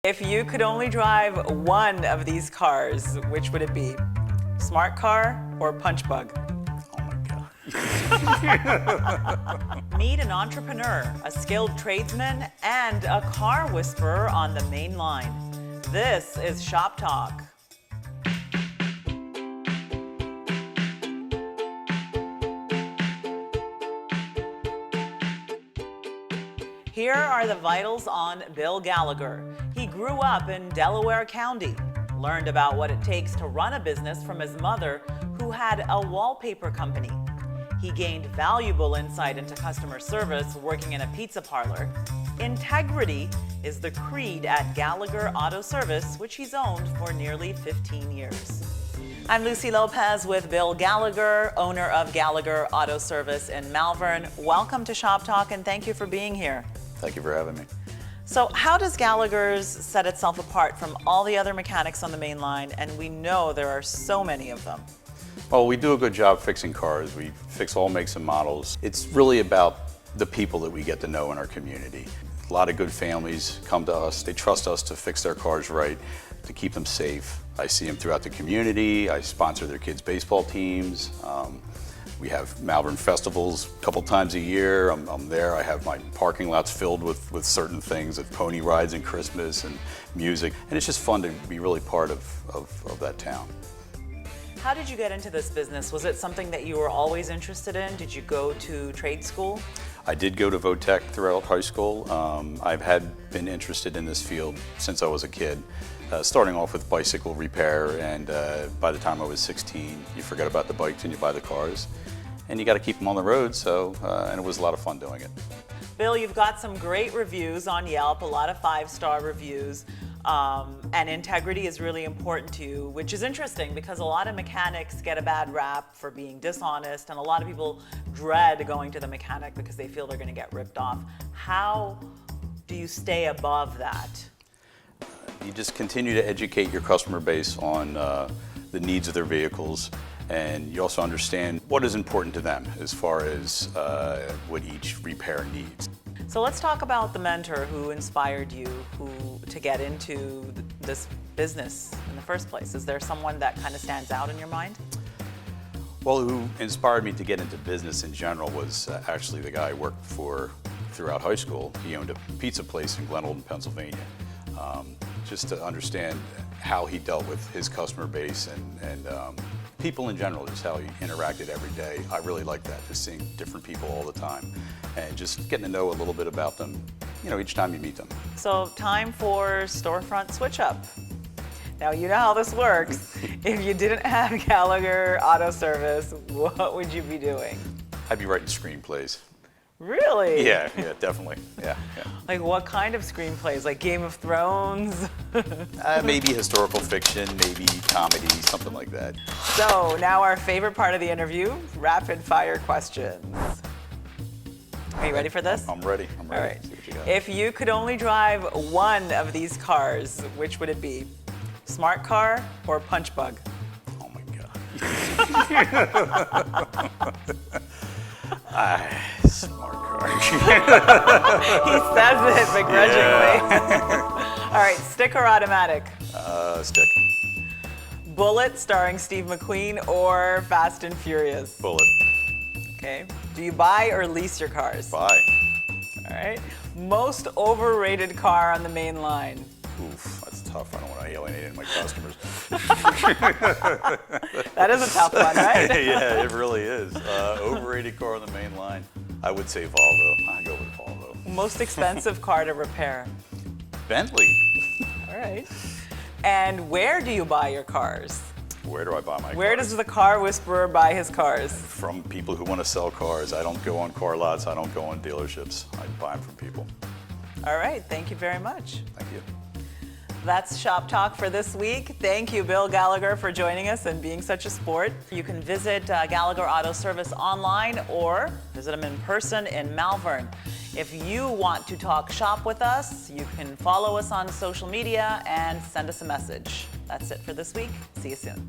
If you could only drive one of these cars, which would it be? Smart car or punch bug? Oh my God. Meet an entrepreneur, a skilled tradesman, and a car whisperer on the main line. This is Shop Talk. Here are the vitals on Bill Gallagher. He grew up in Delaware County, learned about what it takes to run a business from his mother, who had a wallpaper company. He gained valuable insight into customer service working in a pizza parlor. Integrity is the creed at Gallagher Auto Service, which he's owned for nearly 15 years. I'm Lucy Lopez with Bill Gallagher, owner of Gallagher Auto Service in Malvern. Welcome to Shop Talk and thank you for being here. Thank you for having me. So how does Gallagher's set itself apart from all the other mechanics on the main line? And we know there are so many of them. Well, we do a good job fixing cars. We fix all makes and models. It's really about the people that we get to know in our community. A lot of good families come to us. They trust us to fix their cars right, to keep them safe. I see them throughout the community. I sponsor their kids' baseball teams. We have Malvern festivals a couple times a year. I'm there. I have my parking lots filled with certain things, with pony rides and Christmas and music. And it's just fun to be really part of that town. How did you get into this business? Was it something that you were always interested in? Did you go to trade school? I did go to Votech throughout high school. I've been interested in this field since I was a kid. Starting off with bicycle repair, and by the time I was 16, you forget about the bikes and you buy the cars. And you got to keep them on the road, and it was a lot of fun doing it. Bill, you've got some great reviews on Yelp, a lot of 5-star reviews, and integrity is really important to you, which is interesting because a lot of mechanics get a bad rap for being dishonest, and a lot of people dread going to the mechanic because they feel they're going to get ripped off. How do you stay above that? You just continue to educate your customer base on the needs of their vehicles, and you also understand what is important to them as far as what each repair needs. So let's talk about the mentor who inspired you to get into this business in the first place. Is there someone that kind of stands out in your mind? Well, who inspired me to get into business in general was actually the guy I worked for throughout high school. He owned a pizza place in Glen Olden, Pennsylvania. Just to understand how he dealt with his customer base and people in general, just how he interacted every day. I really like that, just seeing different people all the time and just getting to know a little bit about them, each time you meet them. So time for Storefront switch up. Now you know how this works. If you didn't have Gallagher Auto Service, what would you be doing? I'd be writing screenplays. Really? Yeah, definitely. Yeah. Like what kind of screenplays? Like Game of Thrones? Maybe historical fiction, maybe comedy, something like that. So now our favorite part of the interview, rapid fire questions. Are you ready for this? I'm ready. All right. See what you got. If you could only drive one of these cars, which would it be? Smart car or punch bug? Oh my God. Smart car. He says it begrudgingly. Yeah. All right, stick or automatic? Stick. Bullet starring Steve McQueen or Fast and Furious? Bullet. Okay. Do you buy or lease your cars? Buy. All right. Most overrated car on the main line? Oof, that's tough. I don't want to alienate any of my customers. That is a tough one, right? Yeah, it really is. Overrated car on the main line. I would say Volvo. I go with Volvo. Most expensive car to repair? Bentley. All right. And where do you buy your cars? Where do I buy my Where cars? does the car whisperer buy his cars? From people who want to sell cars. I don't go on car lots. I don't go on dealerships. I buy them from people. All right. Thank you very much. Thank you. That's Shop Talk for this week. Thank you, Bill Gallagher, for joining us and being such a sport. You can visit Gallagher Auto Service online or visit them in person in Malvern. If you want to talk shop with us, you can follow us on social media and send us a message. That's it for this week. See you soon.